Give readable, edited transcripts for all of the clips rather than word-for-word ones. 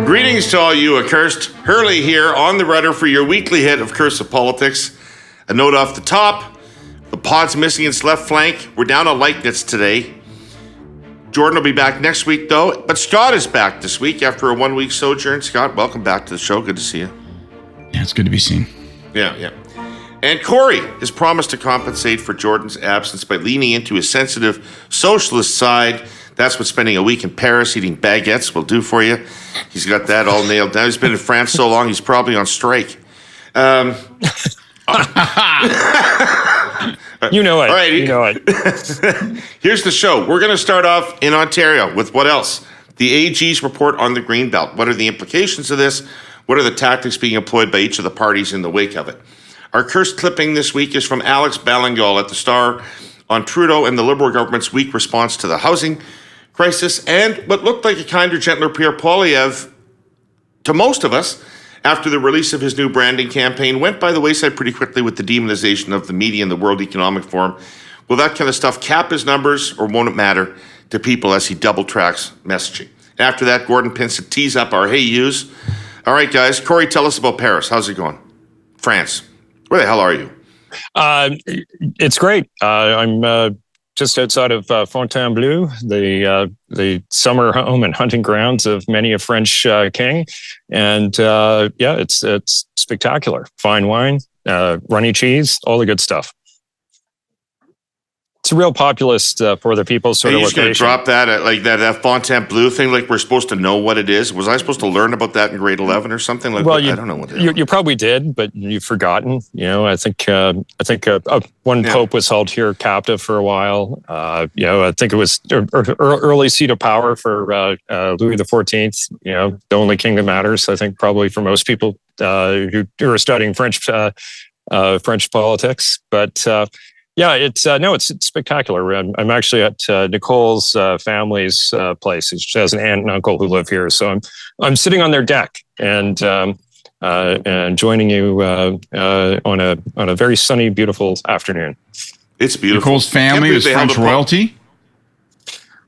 Greetings to all you accursed. Herle here on the rudder for your weekly hit of Curse of Politics. A note off the top, the pod's missing its left flank. We're down to Leichnitz today. Jordan will be back next week, though. But Scott is back this week after a 1-week sojourn. Scott, welcome back to the show. Good to see you. Yeah, it's good to be seen. Yeah. And Kory has promised to compensate for Jordan's absence by leaning into his sensitive socialist side. That's what spending a week in Paris eating baguettes will do for you. He's got that all nailed down. He's been in France so long, he's probably on strike. You know it. All right. You know it. Here's the show. We're going to start off in Ontario with what else? The AG's report on the Greenbelt. What are the implications of this? What are the tactics being employed by each of the parties in the wake of it? Our cursed clipping this week is from Alex Ballingall at the Star on Trudeau and the Liberal government's weak response to the housing crisis and what looked like a kinder, gentler Pierre Poilievre to most of us after the release of his new branding campaign went by the wayside pretty quickly with the demonization of the media and the World Economic Forum. Will that kind of stuff cap his numbers or won't it matter to people as he double tracks messaging? After that, Gordon Pinsent tees up our hey yous. All right, guys. Kory, tell us about Paris. How's it going? France. Where the hell are you? It's great. I'm just outside of Fontainebleau, the summer home and hunting grounds of many a French king, and it's spectacular. Fine wine, runny cheese, all the good stuff. It's a real populist for the people sort of location. You're just going to drop that at, like that Fontainebleau thing, like we're supposed to know what it is? Was I supposed to learn about that in grade 11 or something? Like, well, I don't know what it is. You probably did, but you've forgotten. You know, I think one pope was held here captive for a while. I think it was early seat of power for Louis XIV. You know, the only king that matters. I think probably for most people who are studying French politics, but. Yeah, it's spectacular. I'm actually at Nicole's family's place. She has an aunt and uncle who live here, so I'm sitting on their deck and joining you on a very sunny, beautiful afternoon. It's beautiful. Nicole's family is French royalty.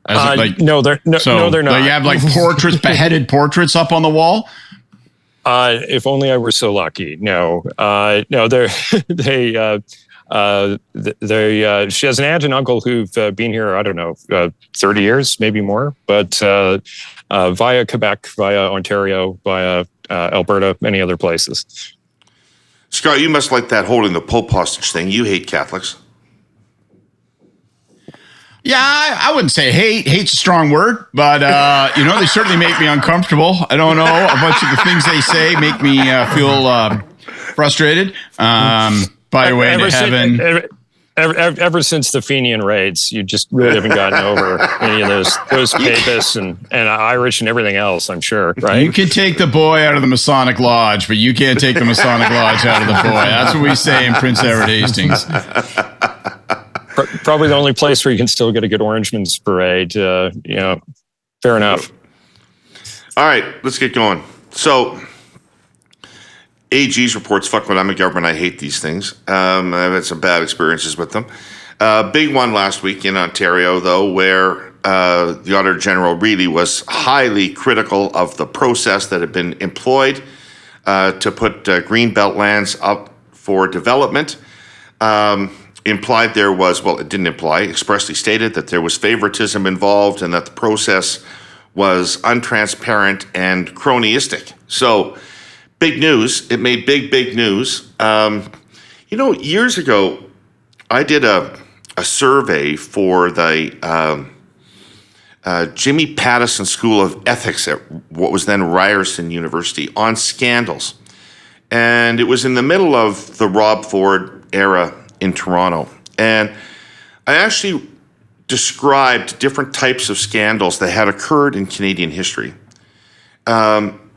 No, they're not. You have like portraits, beheaded portraits up on the wall. If only I were so lucky. No, she has an aunt and uncle who've been here, I don't know, 30 years, maybe more, but via Quebec, via Ontario, via Alberta, many other places. Scott, you must like that holding the Pope hostage thing. You hate Catholics. Yeah, I wouldn't say hate. Hate's a strong word, but, they certainly make me uncomfortable. I don't know. A bunch of the things they say make me feel frustrated. By the way, to heaven. Ever since the Fenian raids, you just really haven't gotten over any of those papists and Irish and everything else, I'm sure, right? You can take the boy out of the Masonic Lodge, but you can't take the Masonic Lodge out of the boy. That's what we say in Prince Edward Hastings. Probably the only place where you can still get a good Orangeman's parade. Fair enough. All right, let's get going. So... AG's reports, fuck when I'm a government, I hate these things. I've had some bad experiences with them. Big one last week in Ontario, though, where the Auditor General really was highly critical of the process that had been employed to put Greenbelt lands up for development. Implied there was, well, it didn't imply, expressly stated that there was favoritism involved and that the process was untransparent and cronyistic. So, big news. It made big news. Years ago, I did a survey for the Jimmy Pattison School of Ethics at what was then Ryerson University on scandals. And it was in the middle of the Rob Ford era in Toronto. And I actually described different types of scandals that had occurred in Canadian history.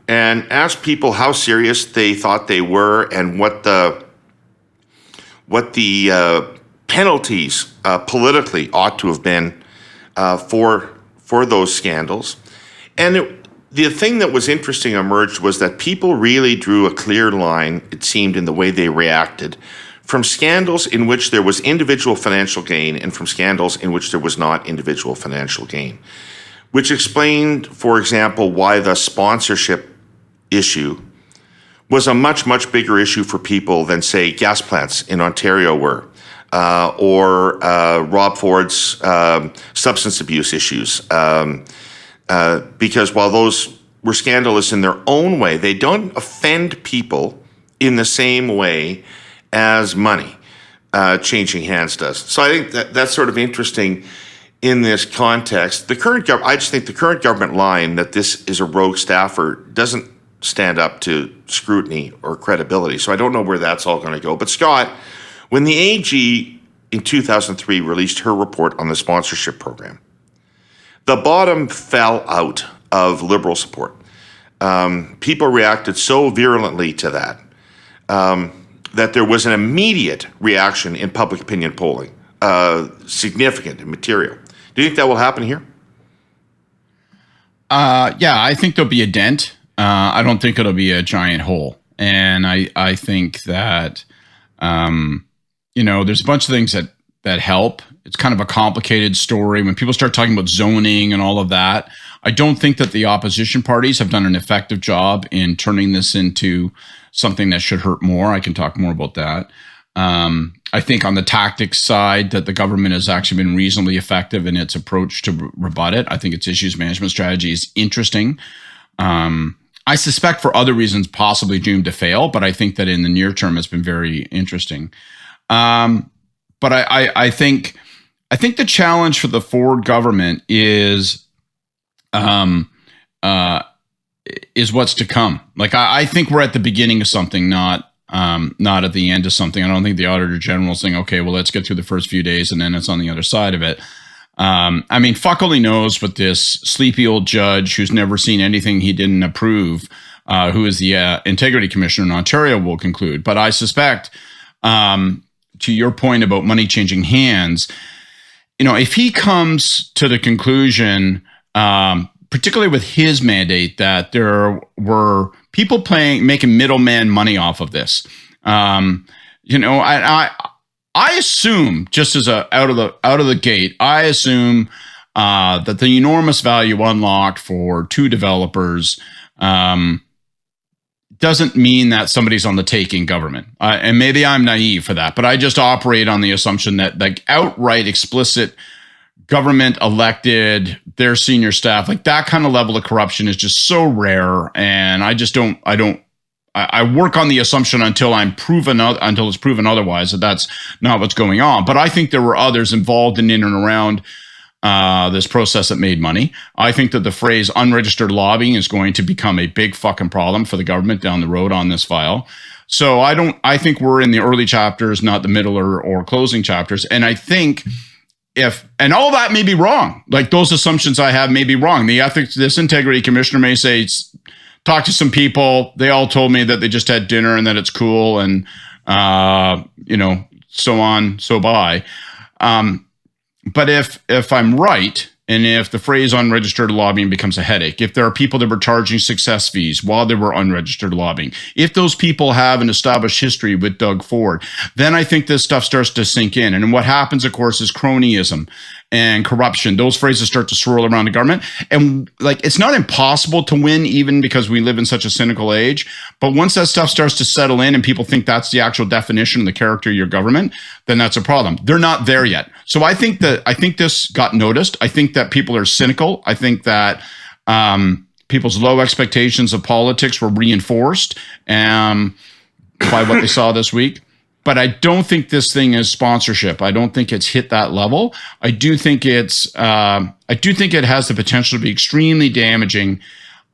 And asked people how serious they thought they were and what the penalties politically ought to have been for those scandals. And the thing that was interesting emerged was that people really drew a clear line, it seemed, in the way they reacted from scandals in which there was individual financial gain and from scandals in which there was not individual financial gain, which explained, for example, why the sponsorship issue was a much, much bigger issue for people than, say, gas plants in Ontario were, or Rob Ford's substance abuse issues. Because while those were scandalous in their own way, they don't offend people in the same way as money changing hands does. So I think that's sort of interesting in this context. I just think the current government line that this is a rogue staffer doesn't stand up to scrutiny or credibility. So I don't know where that's all going to go. But Scott, when the AG in 2003 released her report on the sponsorship program, the bottom fell out of Liberal support. People reacted so virulently to that that there was an immediate reaction in public opinion polling, significant and material. Do you think that will happen here? Yeah, I think there'll be a dent. I don't think it'll be a giant hole. And I think that, there's a bunch of things that help. It's kind of a complicated story. When people start talking about zoning and all of that, I don't think that the opposition parties have done an effective job in turning this into something that should hurt more. I can talk more about that. I think on the tactics side that the government has actually been reasonably effective in its approach to rebut it. I think its issues management strategy is interesting. I suspect for other reasons possibly doomed to fail, but I think that in the near term it's been very interesting. But I think the challenge for the Ford government is what's to come. Like I think we're at the beginning of something, not at the end of something. I don't think the Auditor General is saying, okay, well, let's get through the first few days and then it's on the other side of it. I mean, fuck only knows what this sleepy old judge who's never seen anything he didn't approve, who is the Integrity Commissioner in Ontario, will conclude. But I suspect, to your point about money changing hands, if he comes to the conclusion, particularly with his mandate, that there were people making middleman money off of this, I assume, just as out of the gate, I assume that the enormous value unlocked for two developers doesn't mean that somebody's on the take in government. And maybe I'm naive for that, but I just operate on the assumption that like outright explicit government elected, their senior staff, like that kind of level of corruption is just so rare. And I work on the assumption until it's proven otherwise that that's not what's going on. But I think there were others involved in and around this process that made money. I think that the phrase unregistered lobbying is going to become a big fucking problem for the government down the road on this file. So I think we're in the early chapters, not the middle or closing chapters. And I think and all that may be wrong. Like those assumptions I have may be wrong. This integrity commissioner may say, talk to some people. They all told me that they just had dinner and that it's cool and, so on, so by. But if I'm right, and if the phrase unregistered lobbying becomes a headache, if there are people that were charging success fees while they were unregistered lobbying, if those people have an established history with Doug Ford, then I think this stuff starts to sink in. And what happens, of course, is cronyism and corruption. Those phrases start to swirl around the government. And like, it's not impossible to win, even because we live in such a cynical age. But once that stuff starts to settle in and people think that's the actual definition of the character of your government, then that's a problem. They're not there yet. So I think this got noticed. I think that people are cynical. I think that people's low expectations of politics were reinforced by what they saw this week. But I don't think this thing is sponsorship. I don't think it's hit that level. I do think it has the potential to be extremely damaging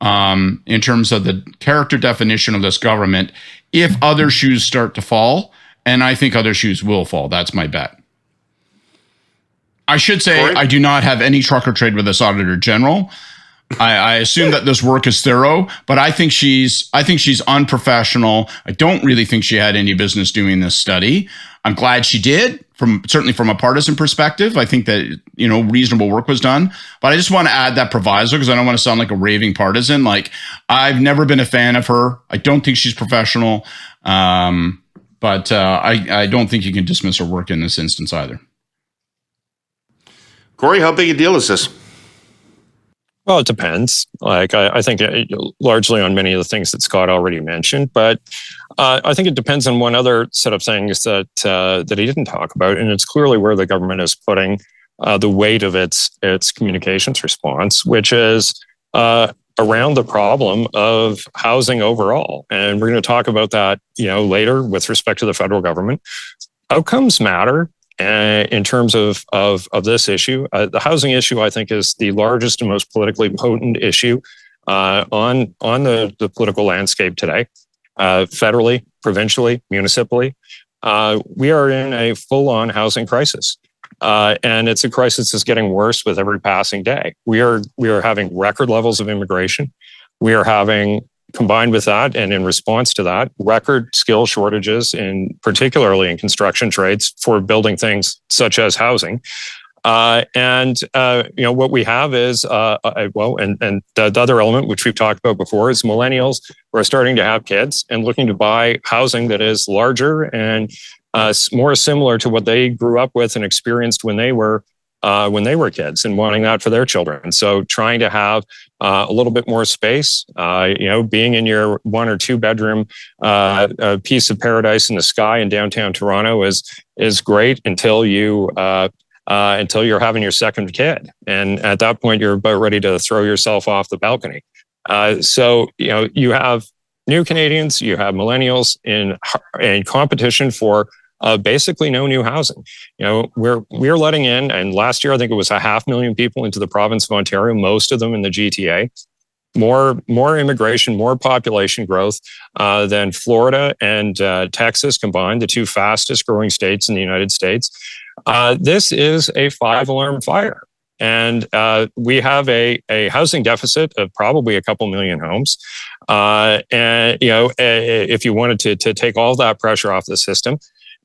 in terms of the character definition of this government if other shoes start to fall. And I think other shoes will fall. That's my bet. I should say, Kory? I do not have any truck or trade with this Auditor General. I assume that this work is thorough, but I think she's unprofessional. I don't really think she had any business doing this study. I'm glad she did, certainly from a partisan perspective. I think that, reasonable work was done, but I just want to add that proviso because I don't want to sound like a raving partisan. Like, I've never been a fan of her. I don't think she's professional. But I don't think you can dismiss her work in this instance either. Kory, how big a deal is this? Well, it depends. Like I think largely on many of the things that Scott already mentioned, but I think it depends on one other set of things that he didn't talk about, and it's clearly where the government is putting the weight of its communications response, which is around the problem of housing overall. And we're going to talk about that, later with respect to the federal government. Outcomes matter. In terms of this issue, the housing issue, I think, is the largest and most politically potent issue on the political landscape today, federally, provincially, municipally. We are in a full-on housing crisis, and it's a crisis that's getting worse with every passing day. We are having record levels of immigration. We are having, combined with that, and in response to that, record skill shortages, particularly in construction trades for building things such as housing. What we have is, and the other element, which we've talked about before, is millennials who are starting to have kids and looking to buy housing that is larger and more similar to what they grew up with and experienced when they were kids, and wanting that for their children. So trying to have a little bit more space, being in your 1 or 2 bedroom piece of paradise in the sky in downtown Toronto is great until you're having your second kid, and at that point you're about ready to throw yourself off the balcony. So you have new Canadians, you have millennials in competition for basically no new housing. We're letting in, and last year I think it was 500,000 people into the province of Ontario, most of them in the GTA. More immigration, more population growth than Florida and Texas combined, the 2 fastest growing states in the United States. This is a 5-alarm fire. And we have a housing deficit of probably a couple million homes. If you wanted to take all that pressure off the system,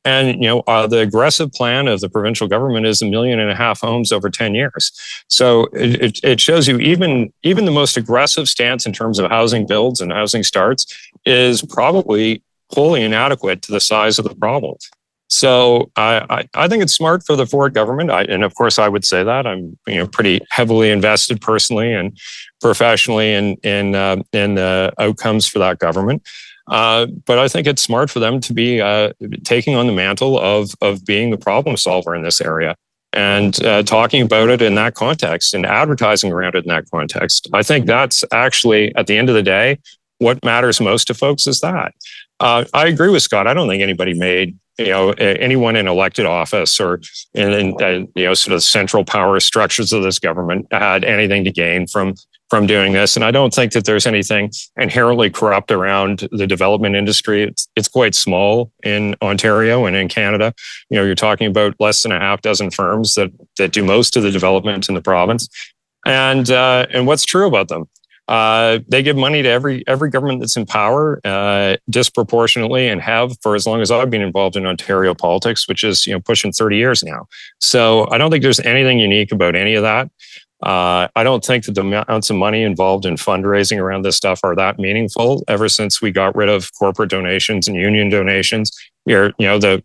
and the aggressive plan of the provincial government is 1.5 million homes over 10 years. So it shows you even the most aggressive stance in terms of housing builds and housing starts is probably wholly inadequate to the size of the problem. So I think it's smart for the Ford government, and of course I would say that I'm pretty heavily invested personally and professionally in the outcomes for that government. But I think it's smart for them to be taking on the mantle of being the problem solver in this area and talking about it in that context and advertising around it in that context. I think that's actually, at the end of the day, what matters most to folks is that. I agree with Scott. I don't think anybody made anyone in elected office or in sort of central power structures of this government had anything to gain from doing this. And I don't think that there's anything inherently corrupt around the development industry. It's quite small in Ontario and in Canada. You're talking about less than 6 firms that do most of the development in the province. And what's true about them? They give money to every government that's in power disproportionately, and have for as long as I've been involved in Ontario politics, which is pushing 30 years now. So I don't think there's anything unique about any of that. I don't think that the amounts of money involved in fundraising around this stuff are that meaningful. Ever since we got rid of corporate donations and union donations, the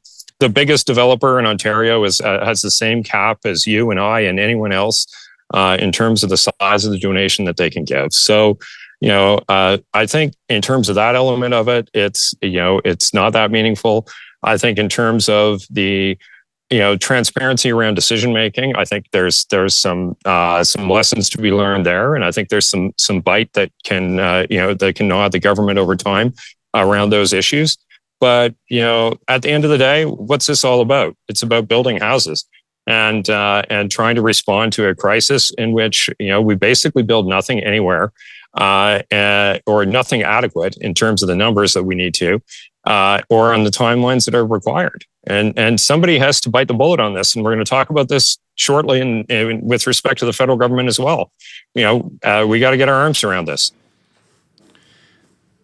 biggest developer in Ontario has the same cap as you and I and anyone else in terms of the size of the donation that they can give. So, I think in terms of that element of it, it's not that meaningful. I think in terms of the transparency around decision making, I think there's some lessons to be learned there, and I think there's some bite that can that can gnaw at the government over time around those issues. But at the end of the day, what's this all about? It's about building houses and trying to respond to a crisis in which we basically build nothing anywhere, or nothing adequate in terms of the numbers that we need to, or on the timelines that are required. And somebody has to bite the bullet on this. And we're going to talk about this shortly and with respect to the federal government as well. We got to get our arms around this.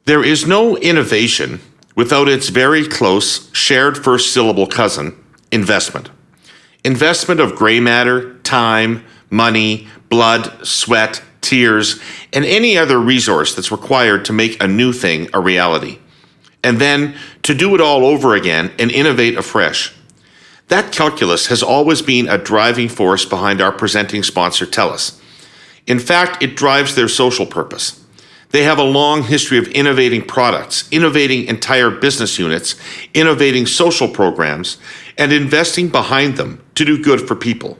There is no innovation without its very close shared first syllable cousin, investment. Investment of gray matter, time, money, blood, sweat, tears, and any other resource that's required to make a new thing a reality. And then to do it all over again and innovate afresh. That calculus has always been a driving force behind our presenting sponsor, TELUS. In fact, it drives their social purpose. They have a long history of innovating products, innovating entire business units, innovating social programs, and investing behind them to do good for people.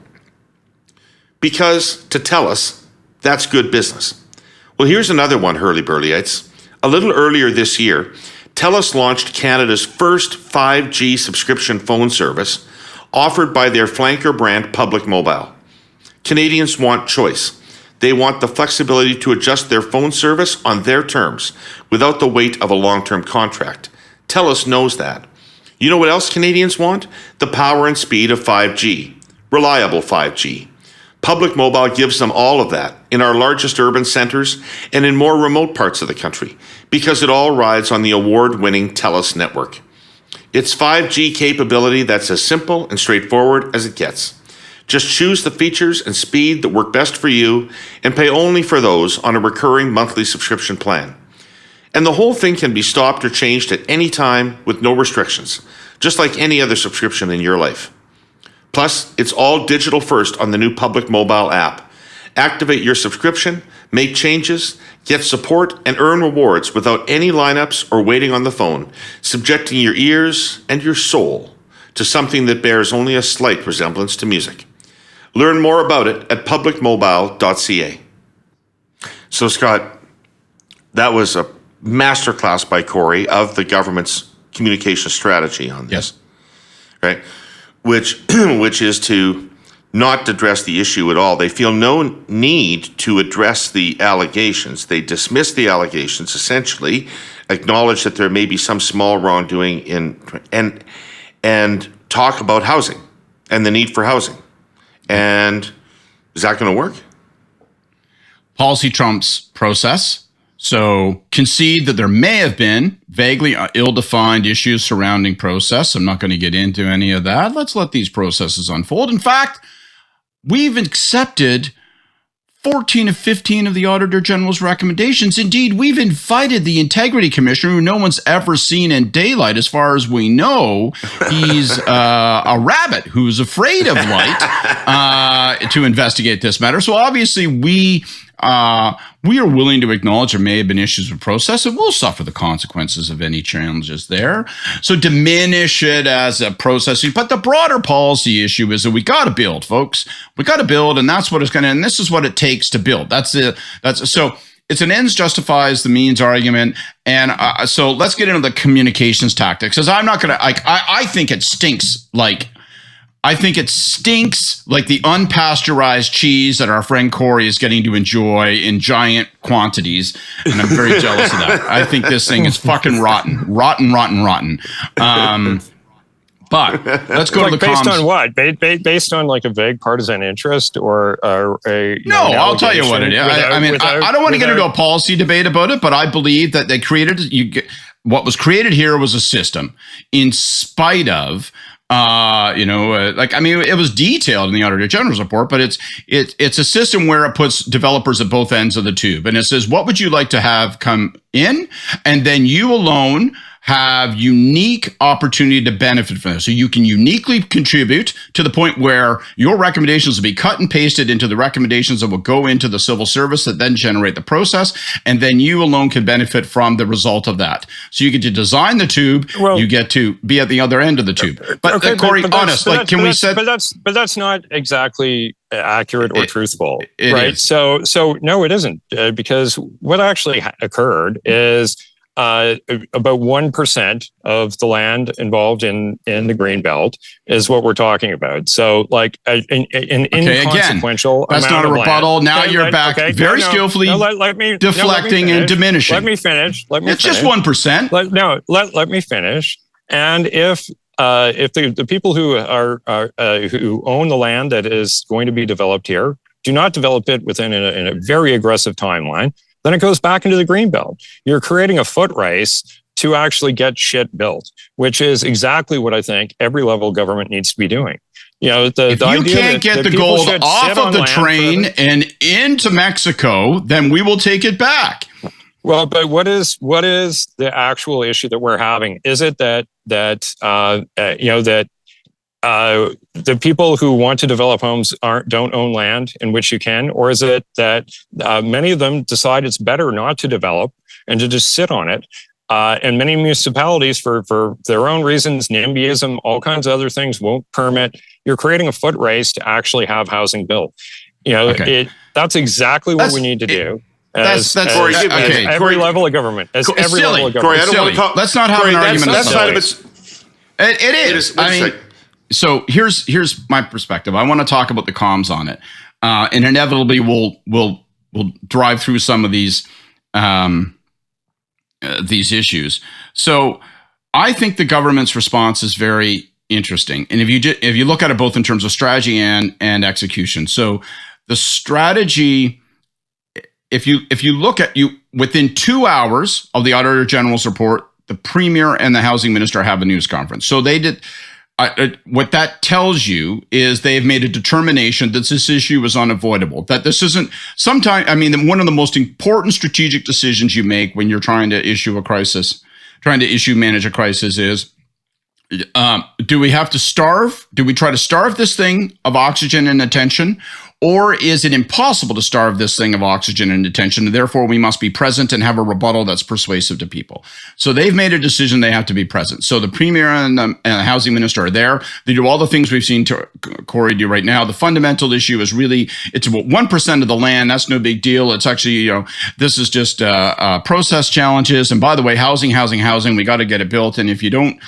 Because, to TELUS, that's good business. Well, here's another one, Hurly-Burlyites. A little earlier this year, TELUS launched Canada's first 5G subscription phone service offered by their flanker brand Public Mobile. Canadians want choice. They want the flexibility to adjust their phone service on their terms without the weight of a long-term contract. TELUS knows that. You know what else Canadians want? The power and speed of 5G. Reliable 5G. Public Mobile gives them all of that in our largest urban centers and in more remote parts of the country because it all rides on the award-winning TELUS network. It's 5G capability that's as simple and straightforward as it gets. Just choose the features and speed that work best for you and pay only for those on a recurring monthly subscription plan. And the whole thing can be stopped or changed at any time with no restrictions, just like any other subscription in your life. Plus, it's all digital first on the new Public Mobile app. Activate your subscription, make changes, get support, and earn rewards without any lineups or waiting on the phone, subjecting your ears and your soul to something that bears only a slight resemblance to music. Learn more about it at publicmobile.ca. So, Scott, that was a masterclass by Kory of the government's communication strategy on this. Yes. Right? Which is to not address the issue at all. They feel no need to address the allegations. They dismiss the allegations, essentially, acknowledge that there may be some small wrongdoing and talk about housing and the need for housing. And is that going to work? Policy trumps process. So concede that there may have been vaguely ill-defined issues surrounding process. I'm not going to get into any of that. Let's let these processes unfold. In fact, we've accepted 14 of 15 of the Auditor General's recommendations. Indeed, we've invited the Integrity Commissioner, who no one's ever seen in daylight, as far as we know. He's a rabbit who's afraid of light to investigate this matter. So obviously, we are willing to acknowledge there may have been issues with process, and we'll suffer the consequences of any challenges there. So diminish it as a processing. But the broader policy issue is that we got to build, folks. We got to build, and that's what it's going to. And this is what it takes to build. So it's an ends justifies the means argument. And so let's get into the communications tactics. Because I'm not going to. I think it stinks like. I think it stinks like the unpasteurized cheese that our friend Kory is getting to enjoy in giant quantities. And I'm very jealous of that. I think this thing is fucking rotten. Rotten. But let's go to the based comms. on what? Based on like a vague partisan interest or a no, I'll tell you what it is. I don't want to get into a policy debate about it, but I believe that they created what was created here was a system in spite of it was detailed in the Auditor General's report, but it's a system where it puts developers at both ends of the tube. And it says, what would you like to have come in? And then you alone have unique opportunity to benefit from this. So you can uniquely contribute to the point where your recommendations will be cut and pasted into the recommendations that will go into the civil service that then generate the process. And then you alone can benefit from the result of that. So you get to design the tube. You get to be at the other end of the tube. But okay, Kory, honest, but that's not exactly accurate or truthful, right? Is. So no, it isn't, because what actually occurred is about 1% of the land involved in the green belt is what we're talking about. So, like an inconsequential. Again, that's not a rebuttal. Land. Now you're back very skillfully deflecting and diminishing. Let me finish. It's just 1%. Let me finish. And if the people who who own the land that is going to be developed here do not develop it within a very aggressive timeline, then it goes back into the greenbelt. You're creating a foot race to actually get shit built, which is exactly what I think every level of government needs to be doing. If you can't get the gold off of the train and into Mexico, then we will take it back. Well, but what is the actual issue that we're having? Is it that the people who want to develop homes don't own land in which you can, or is it that many of them decide it's better not to develop and to just sit on it? And many municipalities, for their own reasons, NIMBYism, all kinds of other things, won't permit. You're creating a foot race to actually have housing built. That's exactly what we need to do. As every level of government. As every level of government. Corey, I don't want to talk. Let's not have an argument. That side of it's. It is. I mean, so here's my perspective. I want to talk about the comms on it, and inevitably we'll drive through some of these issues. So I think the government's response is very interesting, and if you look at it both in terms of strategy and execution. So the strategy, if you look at within 2 hours of the Auditor General's report, the Premier and the Housing Minister have a news conference. So they did. What that tells you is they've made a determination that this issue is unavoidable. That this isn't one of the most important strategic decisions you make when you're trying to manage a crisis is, do we have to starve? Do we try to starve this thing of oxygen and attention? Or is it impossible to starve this thing of oxygen and attention? And therefore, we must be present and have a rebuttal that's persuasive to people. So they've made a decision they have to be present. So the Premier and the Housing Minister are there. They do all the things we've seen Kory do right now. The fundamental issue is really, it's about 1% of the land. That's no big deal. It's actually, this is just process challenges. And by the way, housing, we got to get it built. And if you don't,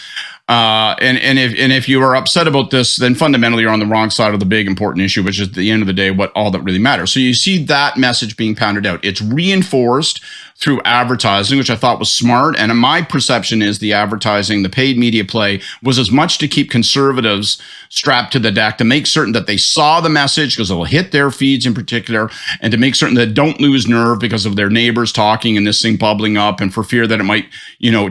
if you are upset about this, then fundamentally you're on the wrong side of the big important issue, which is at the end of the day, what all that really matters. So you see that message being pounded out. It's reinforced through advertising, which I thought was smart. And my perception is the advertising, the paid media play, was as much to keep conservatives strapped to the deck, to make certain that they saw the message because it will hit their feeds in particular, and to make certain that don't lose nerve because of their neighbors talking and this thing bubbling up, and for fear that it might,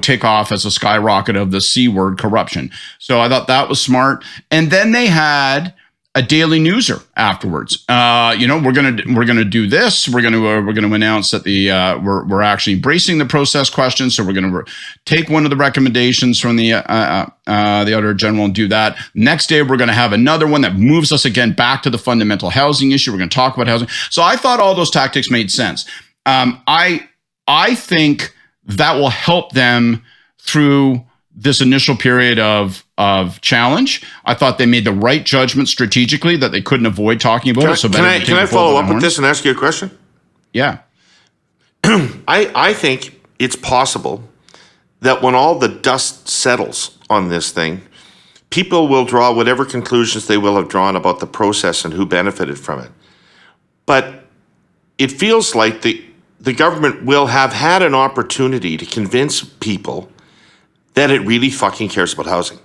take off as a skyrocket of the C word, corruption. So I thought that was smart. And then they had a daily newser afterwards. We're gonna do this. We're gonna announce that we're actually embracing the process question. So we're gonna take one of the recommendations from the Auditor General and do that. Next day we're gonna have another one that moves us again back to the fundamental housing issue. We're gonna talk about housing. So I thought all those tactics made sense. I think that will help them through this initial period of challenge. I thought they made the right judgment strategically that they couldn't avoid talking about it. So can I follow up with this and ask you a question? Yeah. I think it's possible that when all the dust settles on this thing, people will draw whatever conclusions they will have drawn about the process and who benefited from it. But it feels like the government will have had an opportunity to convince people that it really fucking cares about housing.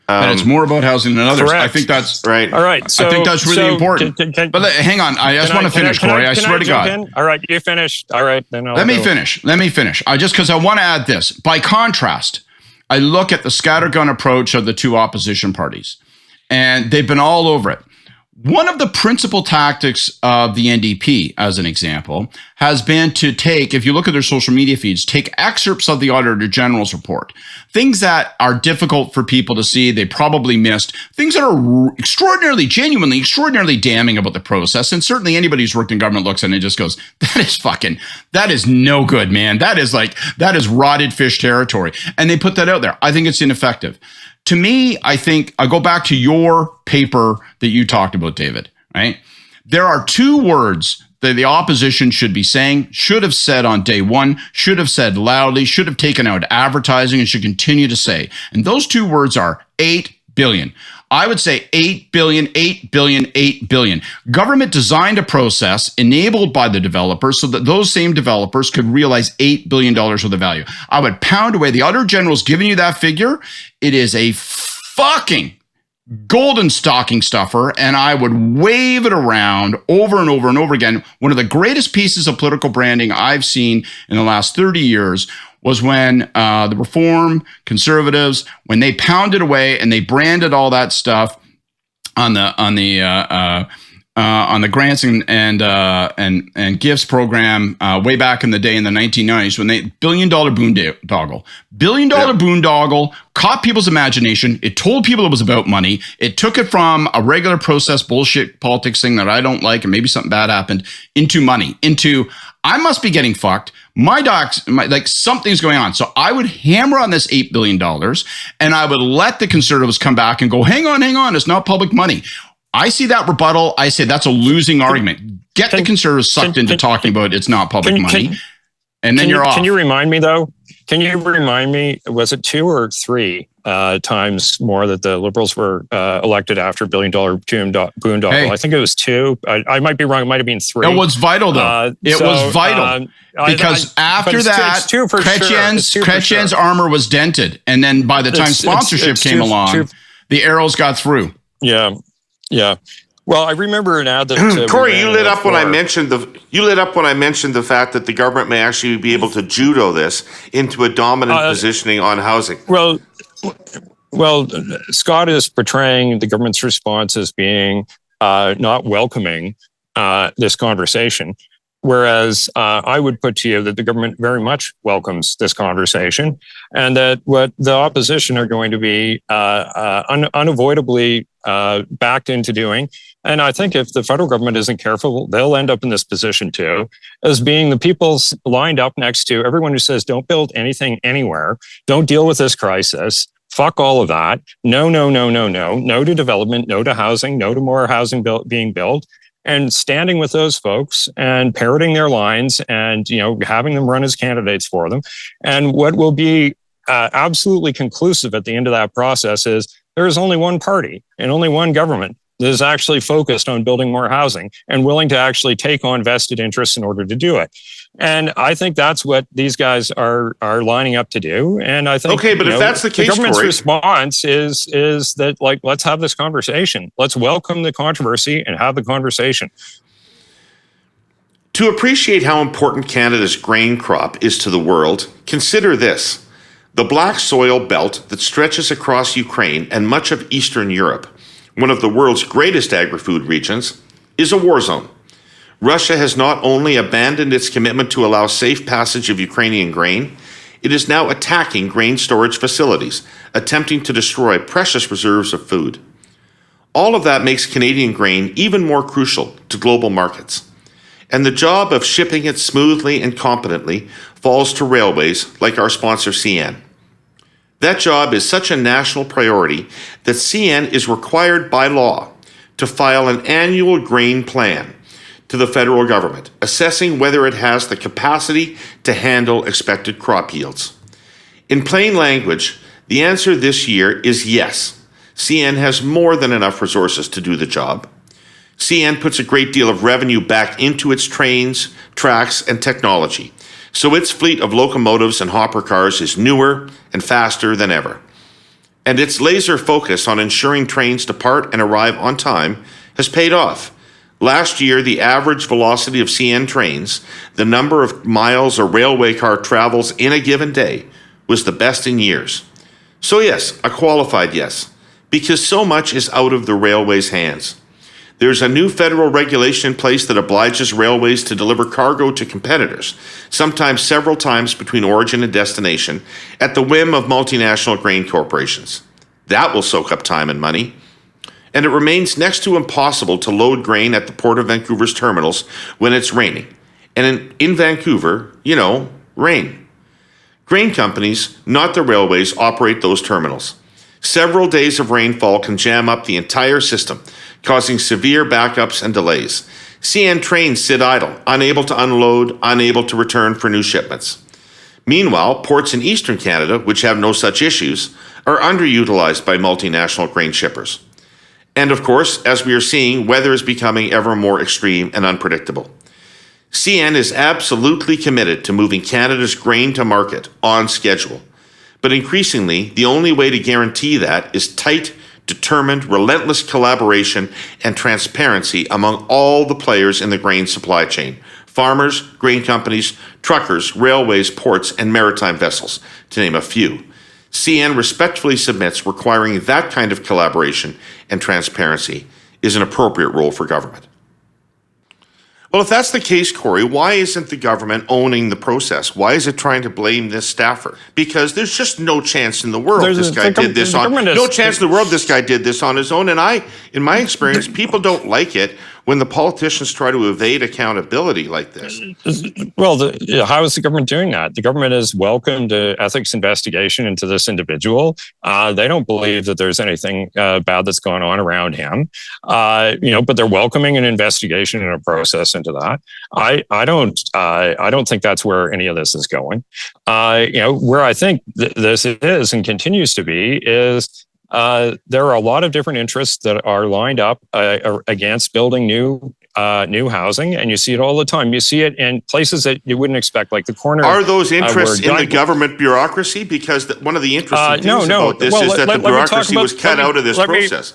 And it's more about housing than others. Correct. I think that's right. All right. So, I think that's really important. But hang on. I just want to finish, Kory. I swear to God. All right. You finished. All right. Then Let me finish. Because I want to add this. By contrast, I look at the scattergun approach of the two opposition parties, and they've been all over it. One of the principal tactics of the NDP, as an example, has been to take, if you look at their social media feeds, take excerpts of the Auditor General's report, things that are difficult for people to see, they probably missed, things that are genuinely extraordinarily damning about the process. And certainly anybody who's worked in government looks at it and just goes, that is no good, man. That is rotted fish territory. And they put that out there. I think it's ineffective. To me, I think I go back to your paper that you talked about, David, right? There are two words that the opposition should be saying, should have said on day one, should have said loudly, should have taken out advertising, and should continue to say. And those two words are 8 billion. I would say 8 billion, 8 billion, 8 billion. Government designed a process enabled by the developers so that those same developers could realize $8 billion worth of value. I would pound away. The Auditor General's giving you that figure. It is a fucking golden stocking stuffer, and I would wave it around over and over and over again. One of the greatest pieces of political branding I've seen in the last 30 years was when the Reform Conservatives, when they pounded away and they branded all that stuff on the on the grants and gifts program way back in the day in the 1990s when they $1 billion boondoggle. Boondoggle caught people's imagination. It told people it was about money. It took it from a regular process bullshit politics thing that I don't like and maybe something bad happened into money, into I must be getting fucked. My docs, like something's going on. So I would hammer on this $8 billion and I would let the Conservatives come back and go, hang on. It's not public money. I see that rebuttal. I say that's a losing argument. Get the Conservatives sucked into talking about it's not public money. And then you're off. Can you remind me, though? Can you remind me, was it 2 or 3 times more that the Liberals were elected after $1 billion boondoggle? Hey. I think it was 2. I might be wrong. It might have been 3. It was vital, though. It was vital. Because after that, Chrétien's armor was dented. And then by the time sponsorship came along, the arrows got through. Yeah. Well, I remember an ad that Kory, you lit up when I mentioned the fact that the government may actually be able to judo this into a dominant positioning on housing. Well, Scott is portraying the government's response as being not welcoming this conversation. Whereas I would put to you that the government very much welcomes this conversation, and that what the opposition are going to be unavoidably backed into doing. And I think if the federal government isn't careful, they'll end up in this position too, as being the people lined up next to everyone who says, don't build anything anywhere, don't deal with this crisis, fuck all of that, no to development, no to housing, no to more housing being built. And standing with those folks and parroting their lines and, having them run as candidates for them. And what will be absolutely conclusive at the end of that process is there is only one party and only one government that is actually focused on building more housing and willing to actually take on vested interests in order to do it. And I think that's what these guys are lining up to do. And I think, okay, but if that's the case, the government's Kory, response is that, like, let's have this conversation. Let's welcome the controversy and have the conversation. To appreciate how important Canada's grain crop is to the world, consider this. The black soil belt that stretches across Ukraine and much of Eastern Europe, one of the world's greatest agri-food regions, is a war zone. Russia has not only abandoned its commitment to allow safe passage of Ukrainian grain, it is now attacking grain storage facilities, attempting to destroy precious reserves of food. All of that makes Canadian grain even more crucial to global markets. And the job of shipping it smoothly and competently falls to railways like our sponsor CN. That job is such a national priority that CN is required by law to file an annual grain plan to the federal government, assessing whether it has the capacity to handle expected crop yields. In plain language, the answer this year is yes. CN has more than enough resources to do the job. CN puts a great deal of revenue back into its trains, tracks, and technology, so its fleet of locomotives and hopper cars is newer and faster than ever. And its laser focus on ensuring trains depart and arrive on time has paid off. Last year, the average velocity of CN trains, the number of miles a railway car travels in a given day, was the best in years. So yes, a qualified yes, because so much is out of the railway's hands. There's a new federal regulation in place that obliges railways to deliver cargo to competitors, sometimes several times between origin and destination, at the whim of multinational grain corporations. That will soak up time and money. And it remains next to impossible to load grain at the Port of Vancouver's terminals when it's raining. And in Vancouver, rain. Grain companies, not the railways, operate those terminals. Several days of rainfall can jam up the entire system, causing severe backups and delays. CN trains sit idle, unable to unload, unable to return for new shipments. Meanwhile, ports in Eastern Canada, which have no such issues, are underutilized by multinational grain shippers. And of course, as we are seeing, weather is becoming ever more extreme and unpredictable. CN is absolutely committed to moving Canada's grain to market on schedule. But increasingly, the only way to guarantee that is tight, determined, relentless collaboration and transparency among all the players in the grain supply chain: farmers, grain companies, truckers, railways, ports, and maritime vessels, to name a few. CN respectfully submits requiring that kind of collaboration and transparency is an appropriate role for government. Well, if that's the case, Kory, why isn't the government owning the process? Why is it trying to blame this staffer? Because there's just no chance in the world this guy did this on his own. And in my experience, people don't like it when the politicians try to evade accountability like this. Well, how is the government doing that? The government has welcomed an ethics investigation into this individual. They don't believe that there's anything bad that's going on around him, but they're welcoming an investigation and a process into that. I don't think that's where any of this is going. Where I think this is and continues to be is there are a lot of different interests that are lined up against building new housing, and you see it all the time. You see it in places that you wouldn't expect, like the corner. Are those interests in the government bureaucracy? Because one of the interesting things about this is that the bureaucracy was cut out of this process.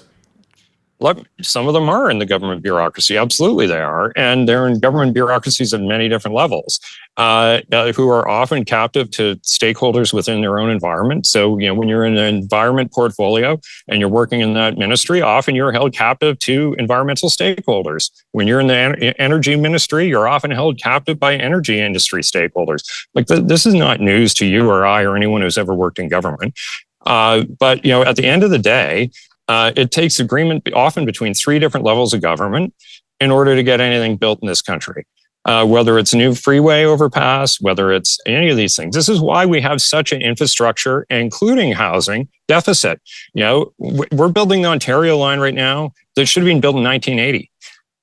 Some of them are in the government bureaucracy. Absolutely, they are. And they're in government bureaucracies at many different levels, who are often captive to stakeholders within their own environment. So, when you're in an environment portfolio and you're working in that ministry, often you're held captive to environmental stakeholders. When you're in the energy ministry, you're often held captive by energy industry stakeholders. Like this is not news to you or I or anyone who's ever worked in government. But at the end of the day, it takes agreement often between three different levels of government in order to get anything built in this country, whether it's a new freeway overpass, whether it's any of these things. This is why we have such an infrastructure, including housing, deficit. We're building the Ontario line right now that should have been built in 1980.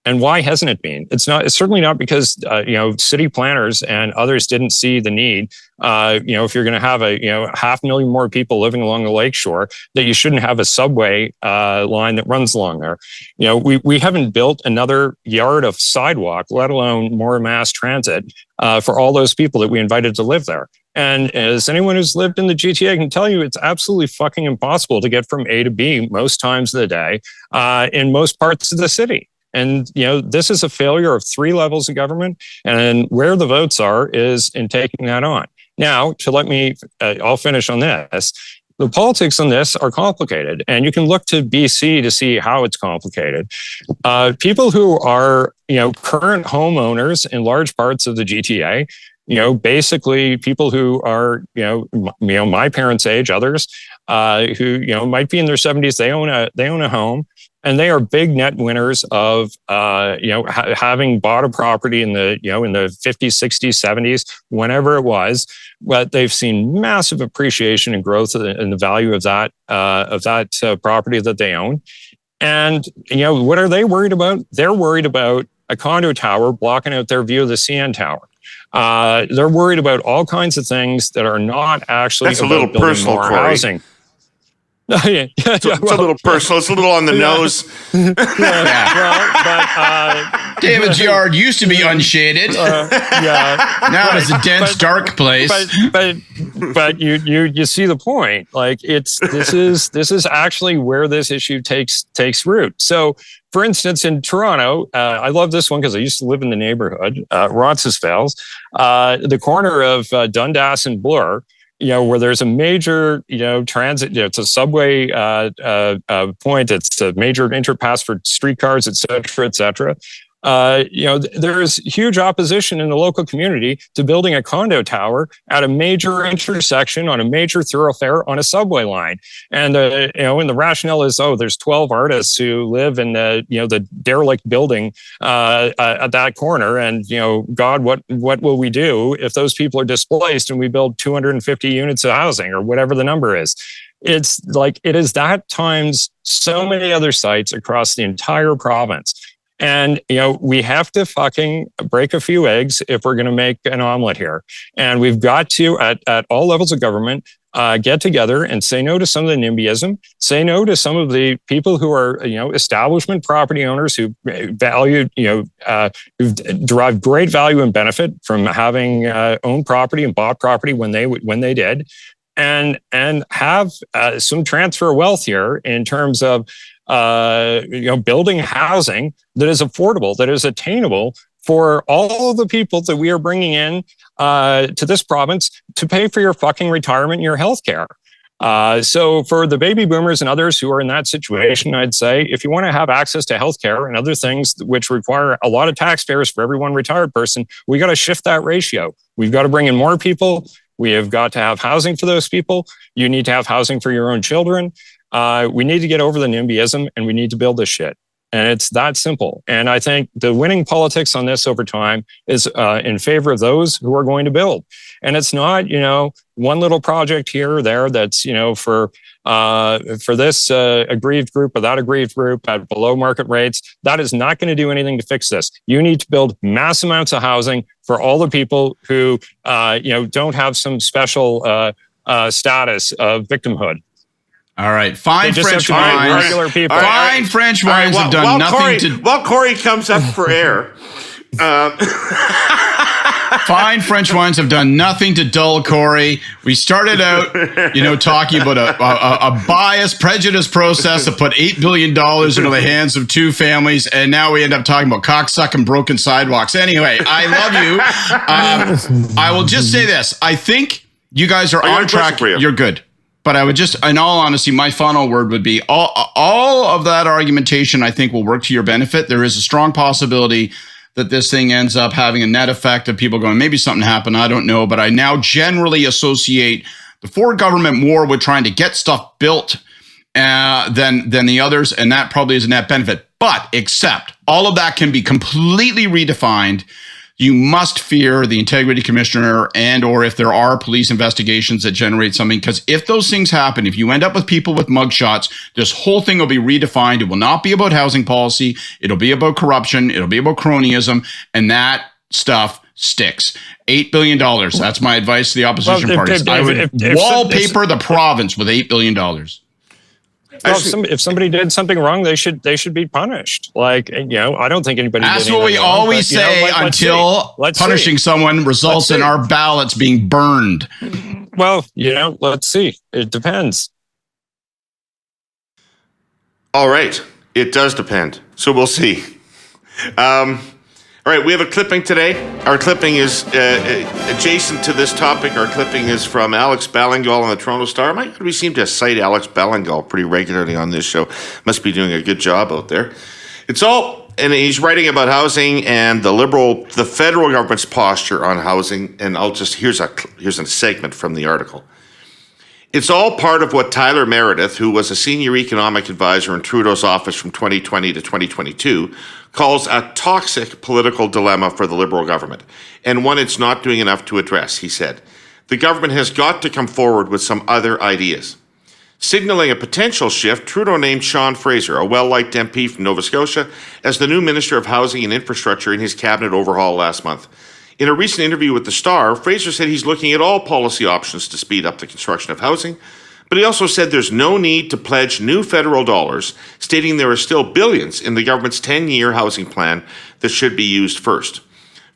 And why hasn't it been? It's certainly not because, city planners and others didn't see the need. If you're going to have 500,000 more people living along the lakeshore, that you shouldn't have a subway line that runs along there. We haven't built another yard of sidewalk, let alone more mass transit for all those people that we invited to live there. And as anyone who's lived in the GTA can tell you, it's absolutely fucking impossible to get from A to B most times of the day in most parts of the city. And, this is a failure of three levels of government, and where the votes are is in taking that on. Now, I'll finish on this. The politics on this are complicated, and you can look to BC to see how it's complicated. People who are, current homeowners in large parts of the GTA, basically people who are, my parents' age, others, who, might be in their 70s, they own a home. And they are big net winners of, having bought a property in the 50s, 60s, 70s, whenever it was. But they've seen massive appreciation and growth in the value of that property that they own. And, what are they worried about? They're worried about a condo tower blocking out their view of the CN Tower. They're worried about all kinds of things that are not actually That's a little personal, Kory. Housing. It's a little personal. It's a little on the nose. David's yard used to be unshaded. Now it's a dense, dark place. But you see the point. Like this is actually where this issue takes root. So, for instance, in Toronto, I love this one because I used to live in the neighborhood, Roncesvalles, the corner of Dundas and Bloor. Where there's a major, transit, it's a subway point, it's a major interpass for streetcars, et cetera, et cetera. There's huge opposition in the local community to building a condo tower at a major intersection on a major thoroughfare on a subway line. And, and the rationale is, there's 12 artists who live in the derelict building at that corner. And, God, what will we do if those people are displaced and we build 250 units of housing or whatever the number is? It's like, it is that times so many other sites across the entire province. And, we have to fucking break a few eggs if we're going to make an omelet here. And we've got to, at all levels of government, get together and say no to some of the NIMBYism, say no to some of the people who are, establishment property owners who value, who've derived great value and benefit from having owned property and bought property when they did, and have some transfer of wealth here in terms of building housing that is affordable, that is attainable for all of the people that we are bringing in to this province to pay for your fucking retirement and your health care. So for the baby boomers and others who are in that situation, I'd say if you want to have access to healthcare and other things which require a lot of taxpayers for every one retired person, we got to shift that ratio. We've got to bring in more people. We have got to have housing for those people. You need to have housing for your own children. We need to get over the NIMBYism, and we need to build this shit. And it's that simple. And I think the winning politics on this over time is in favor of those who are going to build. And it's not, one little project here or there that's, for this aggrieved group or that aggrieved group at below market rates. That is not going to do anything to fix this. You need to build mass amounts of housing for all the people who, don't have some special status of victimhood. All right, fine French wines. Regular people. Fine French wines have done nothing While Kory comes up for air, fine French wines have done nothing to dull Kory. We started out, talking about a biased, prejudice process that put $8 billion into the hands of two families, and now we end up talking about cocksucking broken sidewalks. Anyway, I love you. I will just say this. I think you guys are on track. You're good. But I would just, in all honesty, my final word would be all of that argumentation, I think, will work to your benefit. There is a strong possibility that this thing ends up having a net effect of people going, maybe something happened, I don't know. But I now generally associate the Ford government more with trying to get stuff built than the others. And that probably is a net benefit. But except all of that can be completely redefined. You must fear the integrity commissioner and or if there are police investigations that generate something. Because if those things happen, if you end up with people with mugshots, this whole thing will be redefined. It will not be about housing policy. It'll be about corruption. It'll be about cronyism. And that stuff sticks. $8 billion. That's my advice to the opposition parties. I would wallpaper the province with $8 billion. Well, if somebody did something wrong, they should be punished. I don't think anybody. That's did what we wrong, always say until punishing someone results in our ballots being burned. Well, let's see. It depends. All right, it does depend. So we'll see. All right, we have a clipping today. Our clipping is adjacent to this topic. Our clipping is from Alex Ballingall on the Toronto Star. We seem to cite Alex Ballingall pretty regularly on this show. Must be doing a good job out there. And he's writing about housing and the federal government's posture on housing. And here's a segment from the article. It's all part of what Tyler Meredith, who was a senior economic advisor in Trudeau's office from 2020 to 2022, calls a toxic political dilemma for the Liberal government, and one it's not doing enough to address, he said. The government has got to come forward with some other ideas. Signaling a potential shift, Trudeau named Sean Fraser, a well-liked MP from Nova Scotia, as the new Minister of Housing and Infrastructure in his cabinet overhaul last month. In a recent interview with The Star, Fraser said he's looking at all policy options to speed up the construction of housing, but he also said there's no need to pledge new federal dollars, stating there are still billions in the government's 10-year housing plan that should be used first.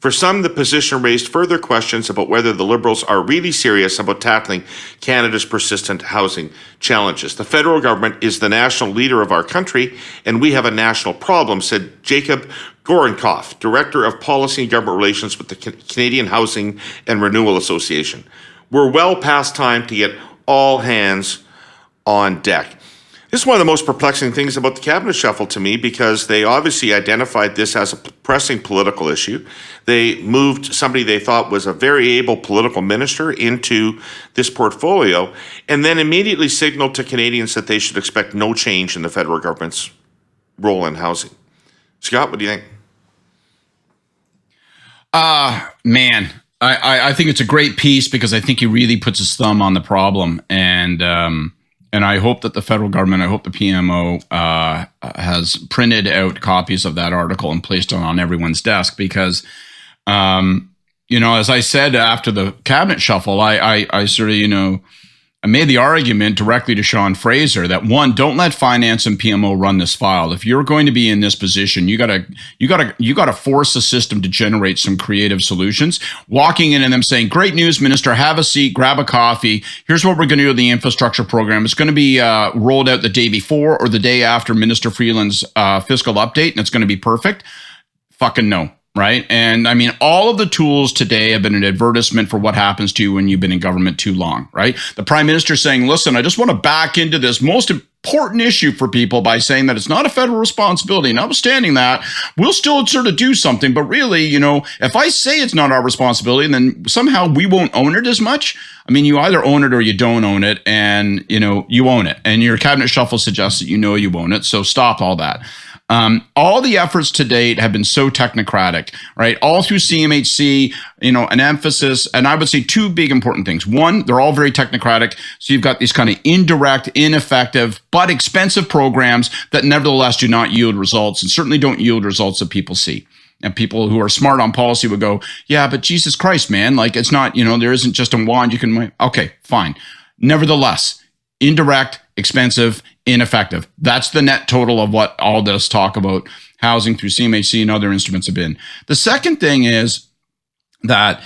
For some, the position raised further questions about whether the Liberals are really serious about tackling Canada's persistent housing challenges. The federal government is the national leader of our country, and we have a national problem, said Jacob Gorenkoff, Director of Policy and Government Relations with the Canadian Housing and Renewal Association. We're well past time to get all hands on deck. This is one of the most perplexing things about the cabinet shuffle to me, because they obviously identified this as a pressing political issue. They moved somebody they thought was a very able political minister into this portfolio, and then immediately signaled to Canadians that they should expect no change in the federal government's role in housing. Scott, what do you think? Man, I think it's a great piece, because I think he really puts his thumb on the problem. And I hope that the federal government, I hope the PMO has printed out copies of that article and placed it on everyone's desk, because, as I said after the cabinet shuffle, I sort of, I made the argument directly to Sean Fraser that, one, don't let finance and PMO run this file. If you're going to be in this position, you gotta force the system to generate some creative solutions. Walking in and them saying, "Great news, Minister, have a seat, grab a coffee. Here's what we're going to do with the infrastructure program. It's going to be rolled out the day before or the day after Minister Freeland's fiscal update, and it's going to be perfect." Fucking no. right? And I mean, all of the tools today have been an advertisement for what happens to you when you've been in government too long, right? The prime minister saying, listen, I just want to back into this most important issue for people by saying that it's not a federal responsibility. Notwithstanding that, we'll still sort of do something. But really, you know, if I say it's not our responsibility, then somehow we won't own it as much. I mean, you either own it or you don't own it, and, you know, you own it. And your cabinet shuffle suggests that you know you own it. So stop all that. All the efforts to date have been so technocratic, right? All through CMHC, you know, an emphasis, and I would say two big important things. One, they're all very technocratic. So you've got these kind of indirect, ineffective, but expensive programs that nevertheless do not yield results, and certainly don't yield results that people see. And people who are smart on policy would go, yeah, but Jesus Christ, man, like it's not, you know, there isn't just a wand you can, okay, fine. Nevertheless, indirect, expensive, ineffective. That's the net total of what all this talk about housing through CMHC and other instruments have been. The second thing is that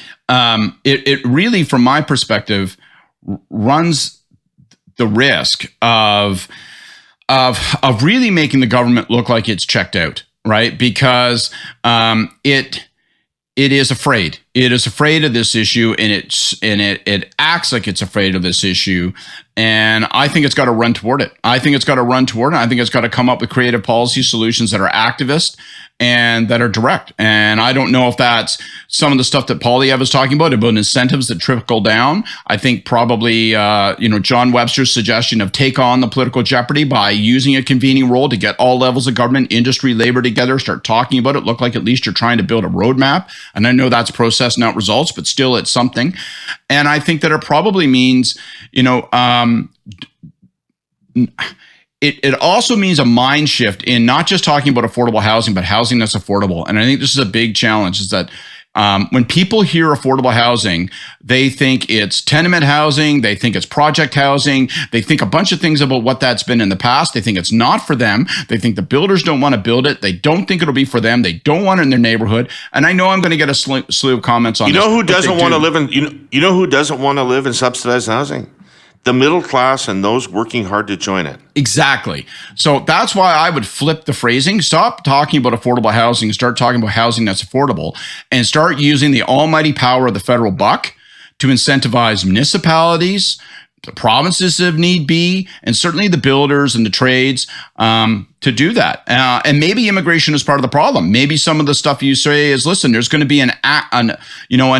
it really, from my perspective, runs the risk of really making the government look like it's checked out, right? Because it is afraid. It is afraid of this issue, and it acts like it's afraid of this issue. And I think it's got to run toward it. I think it's got to come up with creative policy solutions that are activist and that are direct. And I don't know if that's some of the stuff that Poilievre was talking about incentives that trickle down. I think probably, John Webster's suggestion of take on the political jeopardy by using a convening role to get all levels of government, industry, labor together, start talking about it, look like at least you're trying to build a roadmap. And I know that's process, not results, but still it's something. And I think that it probably means, it also means a mind shift in not just talking about affordable housing, but housing that's affordable. And I think this is a big challenge, is that when people hear affordable housing, they think it's tenement housing, they think it's project housing, they think a bunch of things about what that's been in the past. They think it's not for them. They think the builders don't want to build it. They don't think it'll be for them. They don't want it in their neighborhood. And I know I'm going to get a slew of comments on this. You know who doesn't want to live in you know who doesn't want to live in subsidized housing? The middle class and those working hard to join it. Exactly. So that's why I would flip the phrasing. Stop talking about affordable housing. Start talking about housing that's affordable, and start using the almighty power of the federal buck to incentivize municipalities, the provinces if need be, and certainly the builders and the trades to do that. And maybe immigration is part of the problem. Maybe some of the stuff you say is, listen, there's going to be an